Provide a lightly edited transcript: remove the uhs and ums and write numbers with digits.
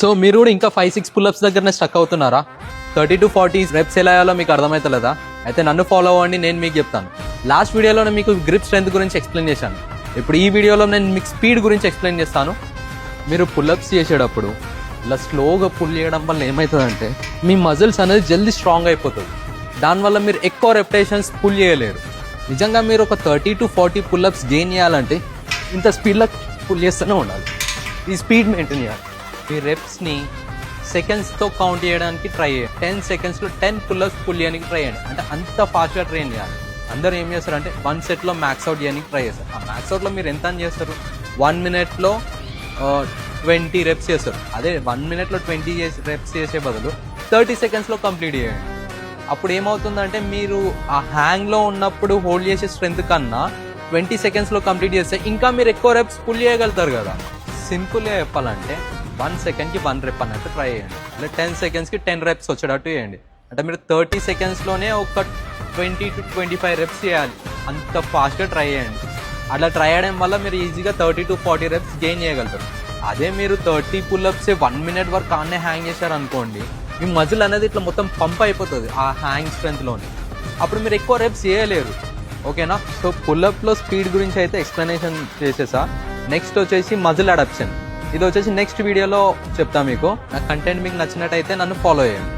So మీరు కూడా ఇంకా 5-6 పుల్అప్స్ దగ్గరనే స్టక్ అవుతున్నారా? 30 to 40 రెప్స్ ఎలా అయ్యాలో మీకు అర్థమవుతలేదా? అయితే నన్ను ఫాలో అవ్వండి, నేను మీకు చెప్తాను. లాస్ట్ వీడియోలో మీకు గ్రిప్ స్ట్రెంత్ గురించి ఎక్స్ప్లెయిన్ చేశాను. ఇప్పుడు ఈ వీడియోలో నేను మీకు స్పీడ్ గురించి ఎక్స్ప్లెయిన్ చేస్తాను. మీరు పుల్అప్స్ చేసేటప్పుడు ఇలా స్లోగా పుల్ చేయడం వల్ల ఏమవుతుందంటే మీ మజిల్స్ అనేది జల్దీ స్ట్రాంగ్ అయిపోతుంది. దానివల్ల మీరు ఎక్కువ రెపిటేషన్స్ పుల్ చేయలేరు. నిజంగా మీరు ఒక 30 to 40 పుల్అప్స్ గెయిన్ చేయాలంటే ఇంత స్పీడ్లో పుల్ చేస్తూనే ఉండాలి. ఈ స్పీడ్ మెయింటైన్ చేయాలి. మీ రెప్స్ని సెకండ్స్తో కౌంట్ చేయడానికి ట్రై చేయండి. 10 సెకండ్స్లో 10 పుల్అప్స్ పుల్ చేయడానికి ట్రై చేయండి. అంటే అంత ఫాస్ట్గా ట్రైన్ చేయాలి. అందరూ ఏం చేస్తారంటే 1 సెట్లో మ్యాక్స్ అవుట్ చేయడానికి ట్రై చేస్తారు. ఆ మ్యాక్స్ అవుట్లో మీరు ఎంత అని చేస్తారు? 1 మినిట్లో 20 రెప్స్ చేస్తారు. అదే 1 మినిట్లో 20 రెప్స్ చేసే బదులు 30 సెకండ్స్లో కంప్లీట్ చేయండి. అప్పుడు ఏమవుతుందంటే మీరు ఆ హ్యాంగ్లో ఉన్నప్పుడు హోల్డ్ చేసే స్ట్రెంత్ కన్నా 20 సెకండ్స్లో కంప్లీట్ చేస్తే ఇంకా మీరు ఎక్కువ రెప్స్ పుల్ చేయగలుగుతారు కదా. సింపుల్గా చెప్పాలంటే 1 సెకండ్కి 1 రెప్ అన్నట్టు ట్రై చేయండి. అంటే 10 సెకండ్స్కి 10 రెప్స్ వచ్చేటట్టు చేయండి. అంటే మీరు 30 సెకండ్స్లోనే ఒక 20 to 25 రెప్స్ చేయాలి. అంత ఫాస్ట్గా ట్రై చేయండి. అట్లా ట్రై చేయడం వల్ల మీరు ఈజీగా 30 to 40 రెప్స్ గెయిన్ చేయగలుగుతారు. అదే మీరు 30 పుల్అప్స్ 1 మినిట్ వరకు ఆన్నే హ్యాంగ్ చేశారనుకోండి, మీ మజిల్ అనేది ఇట్లా మొత్తం పంప్ అయిపోతుంది ఆ హ్యాంగ్ స్ట్రెంత్లోనే. అప్పుడు మీరు ఎక్కువ రెప్స్ చేయలేరు. ఓకేనా? సో పుల్అప్లో స్పీడ్ గురించి అయితే ఎక్స్ప్లెనేషన్ చేసేసా. నెక్స్ట్ వచ్చేసి మజిల్ అడాప్షన్. ఇది వచ్చేసి నెక్స్ట్ వీడియోలో చెప్తా మీకు. నా కంటెంట్ మీకు నచ్చినట్టయితే నన్ను ఫాలో చేయండి.